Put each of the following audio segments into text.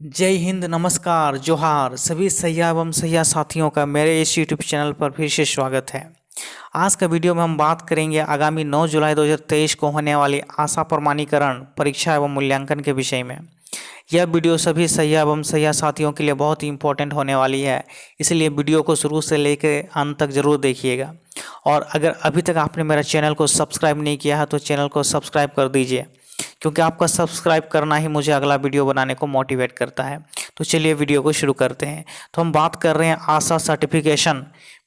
जय हिंद, नमस्कार, जोहार सभी सैया एवं सैया साथियों का मेरे इस यूट्यूब चैनल पर फिर से स्वागत है। आज का वीडियो में हम बात करेंगे आगामी 9 जुलाई 2023 को होने वाली आशा प्रमाणीकरण परीक्षा एवं मूल्यांकन के विषय में। यह वीडियो सभी सैया एवं सैया साथियों के लिए बहुत ही इंपॉर्टेंट होने वाली है, इसलिए वीडियो को शुरू से लेकर अंत तक ज़रूर देखिएगा। और अगर अभी तक आपने मेरा चैनल को सब्सक्राइब नहीं किया है तो चैनल को सब्सक्राइब कर दीजिए, क्योंकि आपका सब्सक्राइब करना ही मुझे अगला वीडियो बनाने को मोटिवेट करता है। तो चलिए वीडियो को शुरू करते हैं। तो हम बात कर रहे हैं आशा सर्टिफिकेशन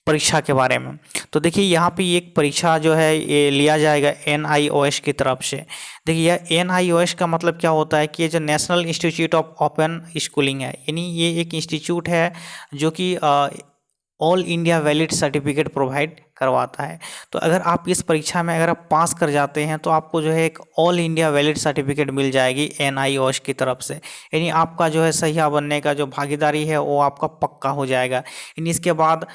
परीक्षा के बारे में। तो देखिए यहाँ पे एक परीक्षा जो है ये लिया जाएगा NIOS की तरफ से। देखिए यह NIOS का मतलब क्या होता है कि ये जो national institute of open schooling है, यानी ये एक इंस्टीट्यूट है जो कि all India valid certificate provide करवाता है। तो अगर आप इस परीक्षा में अगर आप पास कर जाते हैं तो आपको जो है एक ऑल इंडिया वैलिड सर्टिफिकेट मिल जाएगी NIOS की तरफ से, यानी आपका जो है सहिया बनने का जो भागीदारी है वो आपका पक्का हो जाएगा। यानी इसके बाद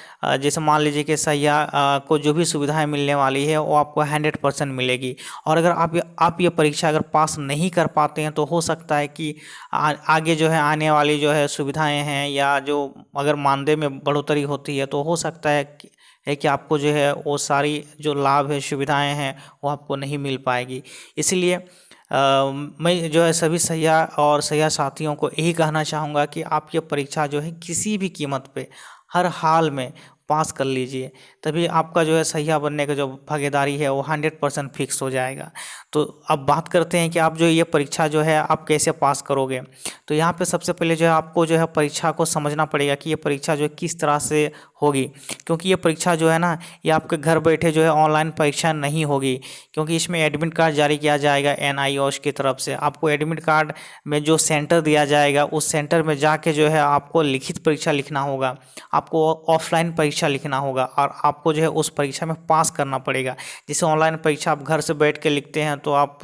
जैसे मान लीजिए कि सहिया को जो भी सुविधाएं मिलने वाली है वो आपको 100% मिलेगी। और अगर आप ये परीक्षा अगर पास नहीं कर पाते हैं तो हो सकता है कि आगे जो है आने वाली जो है सुविधाएं हैं या जो अगर मानदेय में बढ़ोतरी होती है तो हो सकता है कि आपको जो है वो सारी जो लाभ है सुविधाएं हैं वो आपको नहीं मिल पाएगी। इसलिए मैं जो है सभी सैया और सैया साथियों को यही कहना चाहूँगा कि आप ये परीक्षा जो है किसी भी कीमत पे हर हाल में पास कर लीजिए, तभी आपका जो है सैया बनने का जो भागीदारी है वो 100% फिक्स हो जाएगा। तो अब बात करते हैं कि आप जो ये परीक्षा जो है आप कैसे पास करोगे। तो यहाँ पे सबसे पहले जो है आपको जो है परीक्षा को समझना पड़ेगा कि ये परीक्षा जो है किस तरह से होगी, क्योंकि ये परीक्षा जो है ना ये आपके घर बैठे जो है ऑनलाइन परीक्षा नहीं होगी, क्योंकि इसमें एडमिट कार्ड जारी किया जाएगा NIOS की तरफ से। आपको एडमिट कार्ड में जो सेंटर दिया जाएगा उस सेंटर में जाके जो है आपको लिखित परीक्षा लिखना होगा, आपको ऑफलाइन परीक्षा लिखना होगा और आपको जो है उस परीक्षा में पास करना पड़ेगा। जैसे ऑनलाइन परीक्षा आप घर से बैठ के लिखते हैं तो आप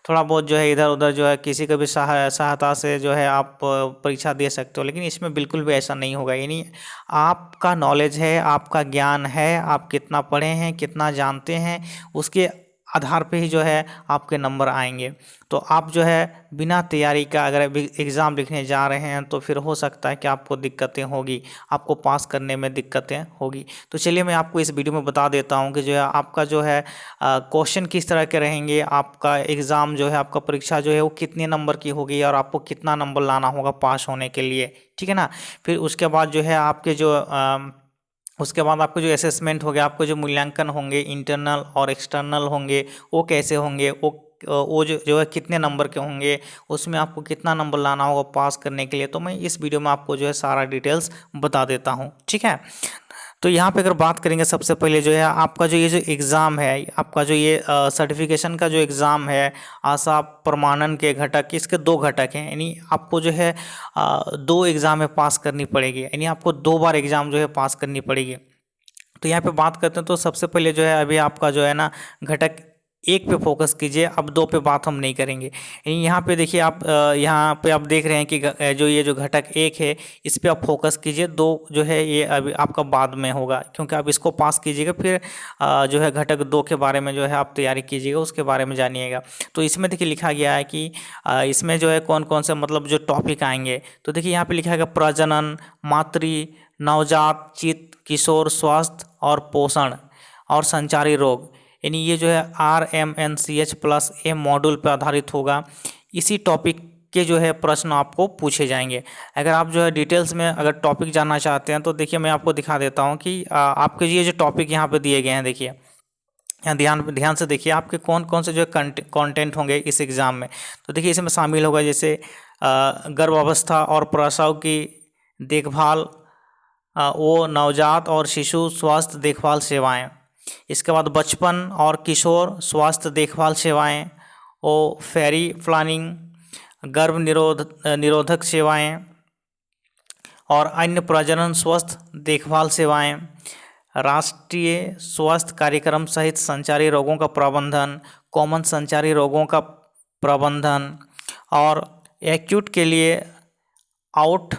थोड़ा बहुत जो है इधर उधर जो है किसी का भी सहायता से जो है आप परीक्षा दे सकते हो, लेकिन इसमें बिल्कुल भी ऐसा नहीं होगा। यानी आपका नॉलेज है, आपका ज्ञान है, आप कितना पढ़े हैं, कितना जानते हैं, उसके आधार पे ही जो है आपके नंबर आएंगे। तो आप जो है बिना तैयारी का अगर एग्ज़ाम लिखने जा रहे हैं तो फिर हो सकता है कि आपको दिक्कतें होगी, आपको पास करने में दिक्कतें होगी। तो चलिए मैं आपको इस वीडियो में बता देता हूं कि जो है आपका जो है क्वेश्चन किस तरह के रहेंगे, आपका एग्ज़ाम जो है आपका परीक्षा जो है वो कितने नंबर की होगी और आपको कितना नंबर लाना होगा पास होने के लिए, ठीक है ना। फिर उसके बाद जो है आपके जो उसके बाद आपको जो असेसमेंट हो गया, आपको जो मूल्यांकन होंगे इंटरनल और एक्सटर्नल होंगे वो कैसे होंगे, वो जो है कितने नंबर के होंगे, उसमें आपको कितना नंबर लाना होगा पास करने के लिए। तो मैं इस वीडियो में आपको जो है सारा डिटेल्स बता देता हूँ, ठीक है। तो यहाँ पे अगर बात करेंगे सबसे पहले जो है आपका जो ये जो एग्ज़ाम है, आपका जो ये सर्टिफिकेशन का जो एग्ज़ाम है आशा प्रमाणन के घटक, इसके दो घटक हैं। यानी आपको जो है दो एग्ज़ाम में पास करनी पड़ेगी, यानी आपको 2 बार एग्ज़ाम जो है पास करनी पड़ेगी। तो यहाँ पे बात करते हैं तो सबसे पहले जो है अभी आपका जो है ना घटक 1 पे फोकस कीजिए, अब 2 पे बात हम नहीं करेंगे। यानी यहाँ पे देखिए आप यहाँ पे आप देख रहे हैं कि जो ये जो घटक 1 है इस पे आप फोकस कीजिए, 2 जो है ये अभी आपका बाद में होगा, क्योंकि आप इसको पास कीजिएगा फिर जो है घटक 2 के बारे में जो है आप तैयारी कीजिएगा, उसके बारे में जानिएगा। तो इसमें देखिए लिखा गया है कि इसमें जो है कौन कौन से मतलब जो टॉपिक आएंगे। तो देखिए यहाँ पे लिखा है प्रजनन, मातृ, नवजात, चित्त, किशोर स्वास्थ्य और पोषण और संचारी रोग, यानी ये जो है RMNCH+A मॉड्यूल पर आधारित होगा। इसी टॉपिक के जो है प्रश्न आपको पूछे जाएंगे। अगर आप जो है डिटेल्स में अगर टॉपिक जानना चाहते हैं तो देखिए मैं आपको दिखा देता हूँ कि आपके ये जो टॉपिक यहाँ पे दिए गए हैं, देखिए यहाँ ध्यान से देखिए आपके कौन कौन से जो है कंटेंट होंगे इस एग्ज़ाम में। तो देखिए इसमें शामिल होगा जैसे गर्भावस्था और प्रसव की देखभाल, वो नवजात और शिशु स्वास्थ्य देखभाल सेवाएं, इसके बाद बचपन और किशोर स्वास्थ्य देखभाल सेवाएं, वो फेरी प्लानिंग, निरोधक सेवाएं और अन्य प्रजनन स्वास्थ्य देखभाल सेवाएं, राष्ट्रीय स्वास्थ्य कार्यक्रम सहित संचारी रोगों का प्रबंधन, कॉमन संचारी रोगों का प्रबंधन और एक्यूट के लिए आउट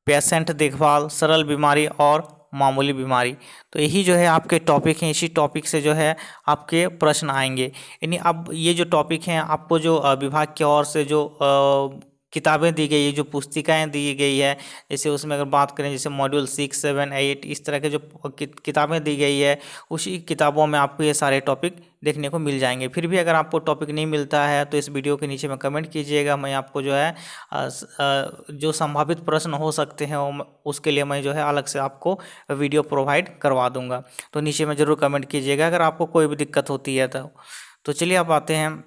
पेशेंट देखभाल, सरल बीमारी और मामूली बीमारी। तो यही जो है आपके टॉपिक हैं, इसी टॉपिक से जो है आपके प्रश्न आएंगे। यानी अब ये जो टॉपिक हैं आपको जो विभाग की ओर से जो किताबें दी गई है, जो पुस्तिकाएं दी गई है, जैसे उसमें अगर बात करें जैसे मॉड्यूल 6, 7, 8 इस तरह के जो किताबें दी गई है, उसी किताबों में आपको ये सारे टॉपिक देखने को मिल जाएंगे। फिर भी अगर आपको टॉपिक नहीं मिलता है तो इस वीडियो के नीचे में कमेंट कीजिएगा, मैं आपको जो है जो संभावित प्रश्न हो सकते हैं उसके लिए मैं जो है अलग से आपको वीडियो प्रोवाइड करवा दूंगा। तो नीचे में ज़रूर कमेंट कीजिएगा अगर आपको कोई भी दिक्कत होती है तो चलिए अब आते हैं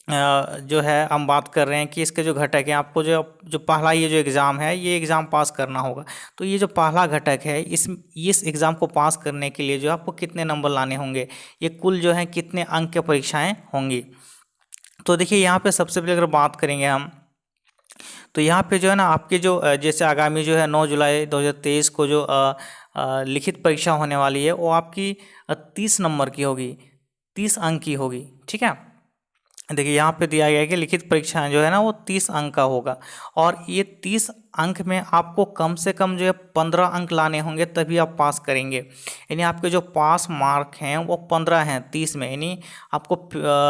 जो है हम बात कर रहे हैं कि इसके जो घटक हैं, आपको जो पहला ये जो एग्ज़ाम है, ये एग्ज़ाम पास करना होगा। तो ये जो पहला घटक है, इस एग्ज़ाम को पास करने के लिए जो आपको कितने नंबर लाने होंगे, ये कुल जो है कितने अंक की परीक्षाएं होंगी। तो देखिए यहाँ पे सबसे पहले अगर बात करेंगे हम, तो यहाँ पे जो है ना आपके जो जैसे आगामी जो है 9 जुलाई 2023 को जो लिखित परीक्षा होने वाली है, वो आपकी 30 नंबर की होगी, 30 अंक की होगी। ठीक है, देखिए यहाँ पे दिया गया है कि लिखित परीक्षाएं जो है ना वो 30 अंक का होगा, और ये 30 अंक में आपको कम से कम जो है 15 अंक लाने होंगे, तभी आप पास करेंगे। यानी आपके जो पास मार्क हैं वो 15 हैं 30 में, यानी आपको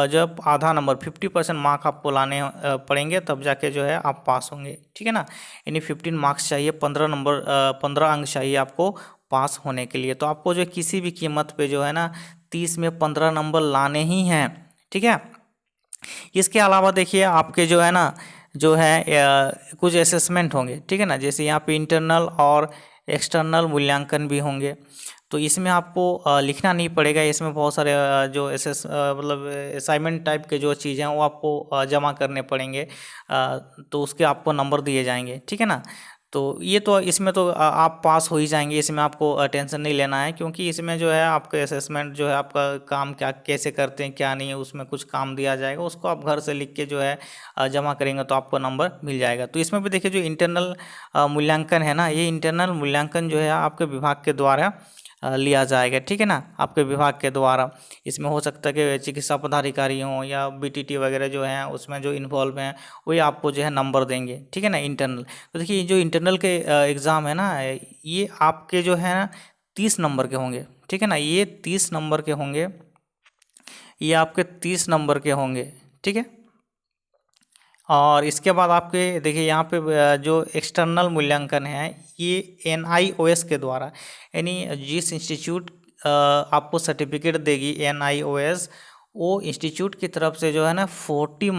जब आधा नंबर 50% मार्क आपको लाने पड़ेंगे, तब जाके जो है आप पास होंगे। ठीक है ना, यानी 15 मार्क्स चाहिए, 15 अंक चाहिए आपको पास होने के लिए। तो आपको जो किसी भी कीमत पे जो है ना 30 में 15 नंबर लाने ही हैं। ठीक है, इसके अलावा देखिए आपके जो है ना जो है कुछ असेसमेंट होंगे। ठीक है ना, जैसे यहाँ पे इंटरनल और एक्सटर्नल मूल्यांकन भी होंगे। तो इसमें आपको लिखना नहीं पड़ेगा, इसमें बहुत सारे जो मतलब असाइनमेंट टाइप के जो चीज़ें हैं वो आपको जमा करने पड़ेंगे, तो उसके आपको नंबर दिए जाएंगे। ठीक है ना, तो ये तो इसमें तो आप पास हो ही जाएंगे, इसमें आपको टेंशन नहीं लेना है, क्योंकि इसमें जो है आपका असेसमेंट जो है आपका काम क्या कैसे करते हैं क्या नहीं है, उसमें कुछ काम दिया जाएगा, उसको आप घर से लिख के जो है जमा करेंगे तो आपको नंबर मिल जाएगा। तो इसमें भी देखिए जो इंटरनल मूल्यांकन है ना, ये इंटरनल मूल्यांकन जो है आपके विभाग के द्वारा लिया जाएगा। ठीक है ना, आपके विभाग के द्वारा इसमें हो सकता है कि चिकित्सा पदाधिकारी हों या बीटीटी वगैरह जो हैं उसमें जो इन्वॉल्व हैं वही आपको जो है नंबर देंगे। ठीक है ना, इंटरनल। तो देखिए जो इंटरनल के एग्ज़ाम है ना, ये आपके जो है ना 30 नंबर के होंगे। ठीक है ना, ये 30 नंबर के होंगे, ये आपके 30 नंबर के होंगे। ठीक है, और इसके बाद आपके देखिए यहाँ पे जो एक्सटर्नल मूल्यांकन है, ये NIOS के द्वारा, यानी जिस इंस्टीट्यूट आपको सर्टिफिकेट देगी NIOS, वो इंस्टीट्यूट की तरफ से जो है ना 40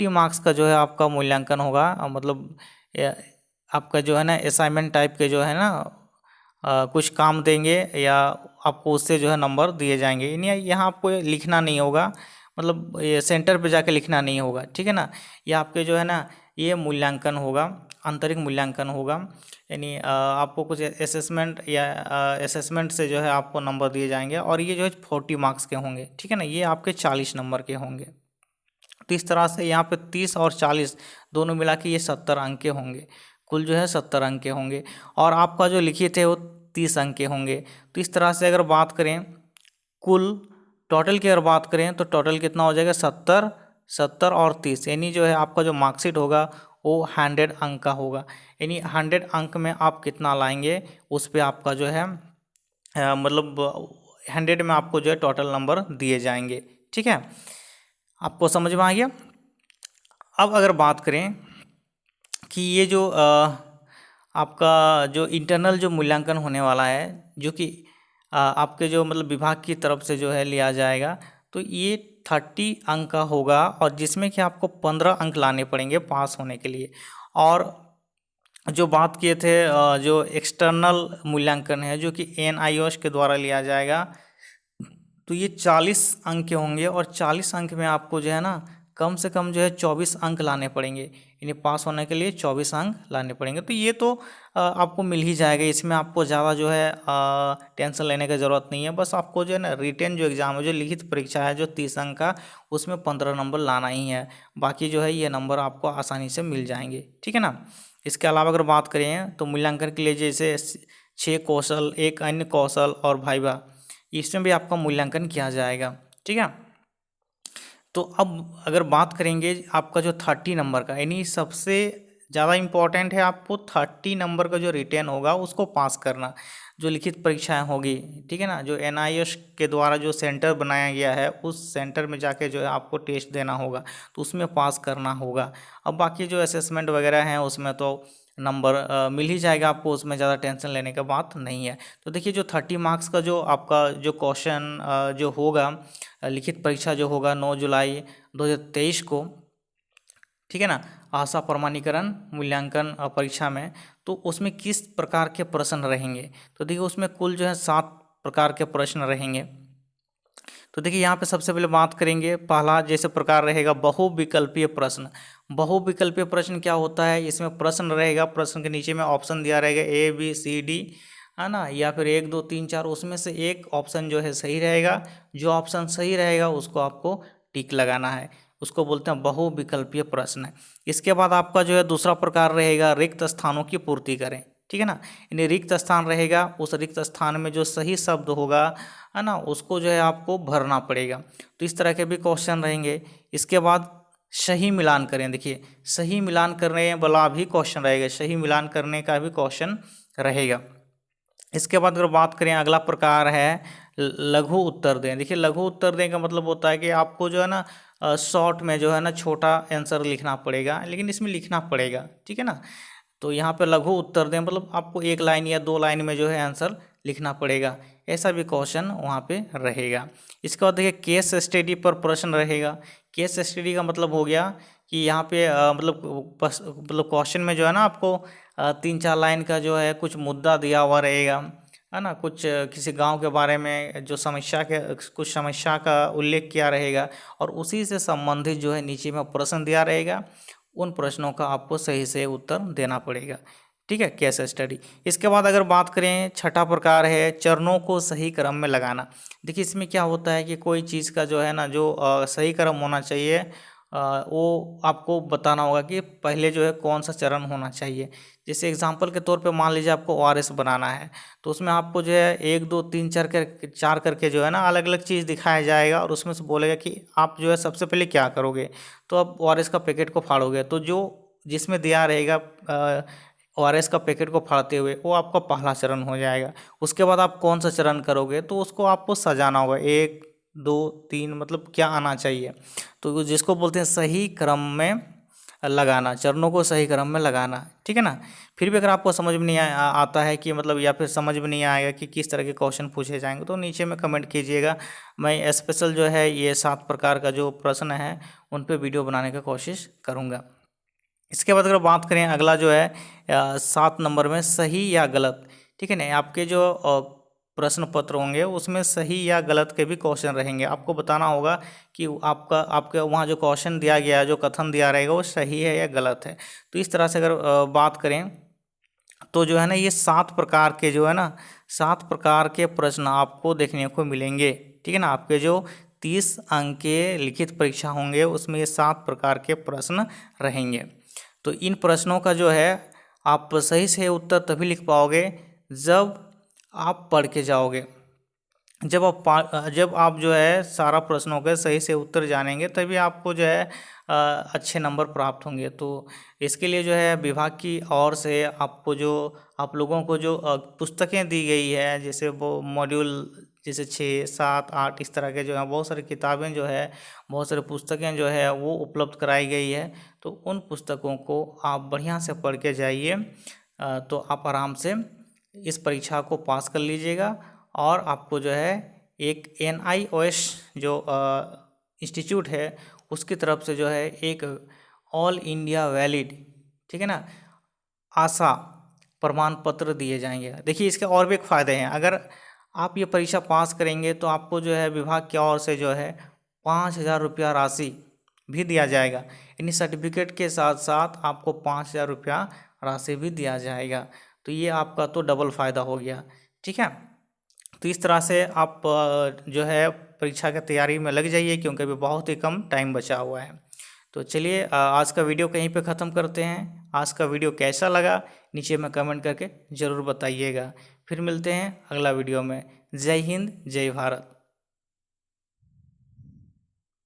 मार्क्स का जो है आपका मूल्यांकन होगा। मतलब आपका जो है ना असाइनमेंट टाइप के जो है ना कुछ काम देंगे या आपको उससे जो है नंबर दिए जाएंगे। यानी यहाँ आपको लिखना नहीं होगा, मतलब ये सेंटर पे जाके लिखना नहीं होगा। ठीक है ना, ये आपके जो है ना ये मूल्यांकन होगा, आंतरिक मूल्यांकन होगा, यानी आपको कुछ असेसमेंट से जो है आपको नंबर दिए जाएंगे, और ये जो है 40 मार्क्स के होंगे। ठीक है ना, ये आपके 40 नंबर के होंगे। तो इस तरह से यहाँ पे 30 और 40 दोनों मिला के ये 70 अंक के होंगे, कुल जो है 70 अंक के होंगे, और आपका जो लिखित है वो 30 अंक के होंगे। तो इस तरह से अगर बात करें कुल टोटल की, अगर बात करें तो टोटल कितना हो जाएगा 70 और 30, यानी जो है आपका जो मार्कशीट होगा वो 100 अंक का होगा। यानी 100 अंक में आप कितना लाएंगे उस पर आपका जो है मतलब 100 में आपको जो है टोटल नंबर दिए जाएंगे। ठीक है, आपको समझ में आ गया। अब अगर बात करें कि ये जो आपका जो इंटरनल जो मूल्यांकन होने वाला है, जो कि आपके जो मतलब विभाग की तरफ से जो है लिया जाएगा, तो ये 30 अंक का होगा, और जिसमें कि आपको 15 अंक लाने पड़ेंगे पास होने के लिए। और जो बात किए थे जो एक्सटर्नल मूल्यांकन है जो कि NIOS के द्वारा लिया जाएगा, तो ये 40 अंक के होंगे, और 40 अंक में आपको जो है ना कम से कम जो है 24 अंक लाने पड़ेंगे, यानी पास होने के लिए 24 अंक लाने पड़ेंगे। तो ये तो आपको मिल ही जाएगा, इसमें आपको ज़्यादा जो है टेंशन लेने की ज़रूरत नहीं है। बस आपको जो है ना रिटेन जो एग्ज़ाम है, जो लिखित परीक्षा है जो 30 अंक का, उसमें 15 नंबर लाना ही है, बाकी जो है ये नंबर आपको आसानी से मिल जाएंगे। ठीक है ना, इसके अलावा अगर बात करें तो मूल्यांकन के लिए जैसे 6 कौशल, एक अन्य कौशल और वाइवा, इसमें भी आपका मूल्यांकन किया जाएगा। ठीक है, तो अब अगर बात करेंगे आपका जो 30 नंबर का, यानी सबसे ज़्यादा इम्पोर्टेंट है आपको 30 नंबर का जो रिटेन होगा उसको पास करना, जो लिखित परीक्षाएं होगी, ठीक है ना, जो NIS के द्वारा जो सेंटर बनाया गया है उस सेंटर में जाके जो है आपको टेस्ट देना होगा, तो उसमें पास करना होगा। अब बाकी जो असेसमेंट वगैरह हैं उसमें तो नंबर मिल ही जाएगा आपको, उसमें ज़्यादा टेंशन लेने का बात नहीं है। तो देखिए जो 30 मार्क्स का जो आपका जो क्वेश्चन जो होगा, लिखित परीक्षा जो होगा 9 जुलाई 2023 को, ठीक है ना, आशा प्रमाणीकरण मूल्यांकन परीक्षा में, तो उसमें किस प्रकार के प्रश्न रहेंगे। तो देखिए उसमें कुल जो है 7 प्रकार के प्रश्न रहेंगे। तो देखिए यहाँ पे सबसे पहले बात करेंगे, पहला जैसे प्रकार रहेगा बहुविकल्पीय प्रश्न। बहुविकल्पीय प्रश्न क्या होता है, इसमें प्रश्न रहेगा, प्रश्न के नीचे में ऑप्शन दिया रहेगा ABCD, है ना, या फिर 1 2 3 4, उसमें से एक ऑप्शन जो है सही रहेगा। जो ऑप्शन सही रहेगा उसको आपको टिक लगाना है, उसको बोलते हैं बहुविकल्पीय प्रश्न। इसके बाद आपका जो है दूसरा प्रकार रहेगा रिक्त स्थानों की पूर्ति करें, ठीक है ना, यानी रिक्त स्थान रहेगा, उस रिक्त स्थान में जो सही शब्द होगा, है ना, उसको जो है आपको भरना पड़ेगा। तो इस तरह के भी क्वेश्चन रहेंगे। इसके बाद सही मिलान करें, देखिए सही मिलान करने वाला भी क्वेश्चन रहेगा, सही मिलान करने का भी क्वेश्चन रहेगा। इसके बाद अगर बात करें, अगला प्रकार है लघु उत्तर दें। देखिए लघु उत्तर दें का मतलब होता है कि आपको जो है ना शॉर्ट में जो है ना छोटा आंसर लिखना पड़ेगा, लेकिन इसमें लिखना पड़ेगा, ठीक है ना। तो यहाँ पे लघु उत्तर दें मतलब आपको 1 लाइन या 2 लाइन में जो है आंसर लिखना पड़ेगा, ऐसा भी क्वेश्चन वहाँ पे रहेगा। इसके बाद देखिए केस स्टडी पर प्रश्न रहेगा। केस स्टडी का मतलब हो गया कि यहाँ पे मतलब क्वेश्चन में जो है ना आपको 3 4 लाइन का जो है कुछ मुद्दा दिया हुआ रहेगा, है ना, कुछ किसी गांव के बारे में जो समस्या के कुछ समस्या का उल्लेख किया रहेगा, और उसी से संबंधित जो है नीचे में प्रश्न दिया रहेगा, उन प्रश्नों का आपको सही से उत्तर देना पड़ेगा, ठीक है, केस स्टडी। इसके बाद अगर बात करें, छठा प्रकार है चरणों को सही क्रम में लगाना। देखिए इसमें क्या होता है कि कोई चीज़ का जो है ना जो सही क्रम होना चाहिए, वो आपको बताना होगा कि पहले जो है कौन सा चरण होना चाहिए। जैसे एग्जांपल के तौर पे मान लीजिए आपको ORS बनाना है, तो उसमें आपको जो है 1 2 3 4 करके जो है ना अलग अलग चीज़ दिखाया जाएगा, और उसमें से बोलेगा कि आप जो है सबसे पहले क्या करोगे। तो आप ORS का पैकेट को फाड़ोगे, तो जो जिसमें दिया रहेगा ORS का पैकेट को फाड़ते हुए, वो आपका पहला चरण हो जाएगा। उसके बाद आप कौन सा चरण करोगे, तो उसको आपको सजाना होगा, 1 2 3 मतलब क्या आना चाहिए, तो जिसको बोलते हैं सही क्रम में लगाना, चरणों को सही क्रम में लगाना, ठीक है ना। फिर भी अगर आपको समझ में नहीं आता है कि मतलब, या फिर समझ में नहीं आएगा कि किस तरह के क्वेश्चन पूछे जाएंगे, तो नीचे में कमेंट कीजिएगा। मैं स्पेशल जो है ये 7 प्रकार का जो प्रश्न है उन पे वीडियो बनाने का कोशिश करूँगा। इसके बाद अगर बात करें, अगला जो है 7 नंबर में सही या गलत, ठीक है ना, आपके जो प्रश्न पत्र होंगे उसमें सही या गलत के भी क्वेश्चन रहेंगे। आपको बताना होगा कि आपके वहाँ जो क्वेश्चन दिया गया है, जो कथन दिया रहेगा वो सही है या गलत है। तो इस तरह से अगर बात करें तो जो है ना ये 7 प्रकार के जो है ना 7 प्रकार के प्रश्न आपको देखने को मिलेंगे, ठीक है ना। आपके जो 30 अंक के लिखित परीक्षा होंगे उसमें ये 7 प्रकार के प्रश्न रहेंगे। तो इन प्रश्नों का जो है आप सही से उत्तर तभी लिख पाओगे जब आप पढ़ के जाओगे। जब आप जो है सारा प्रश्नों के सही से उत्तर जानेंगे, तभी आपको जो है अच्छे नंबर प्राप्त होंगे। तो इसके लिए जो है विभाग की ओर से आपको जो आप लोगों को जो पुस्तकें दी गई है, जैसे वो मॉड्यूल जैसे 6 7 8 इस तरह के जो है बहुत सारी किताबें जो है, बहुत सारी पुस्तकें जो है वो उपलब्ध कराई गई है। तो उन पुस्तकों को आप बढ़िया से पढ़ के जाइए, तो आप आराम से इस परीक्षा को पास कर लीजिएगा। और आपको जो है एक NIOS जो इंस्टीट्यूट है उसकी तरफ से जो है एक ऑल इंडिया वैलिड, ठीक है ना, आशा प्रमाण पत्र दिए जाएंगे। देखिए इसके और भी एक फ़ायदे हैं, अगर आप ये परीक्षा पास करेंगे तो आपको जो है विभाग की ओर से जो है 5,000 रुपया राशि भी दिया जाएगा, यानी सर्टिफिकेट के साथ साथ आपको 5,000 रुपया राशि भी दिया जाएगा। तो ये आपका तो डबल फ़ायदा हो गया, ठीक है। तो इस तरह से आप जो है परीक्षा की तैयारी में लग जाइए, क्योंकि अभी बहुत ही कम टाइम बचा हुआ है। तो चलिए आज का वीडियो कहीं पे ख़त्म करते हैं। आज का वीडियो कैसा लगा नीचे में कमेंट करके ज़रूर बताइएगा। फिर मिलते हैं अगला वीडियो में। जय हिंद, जय भारत।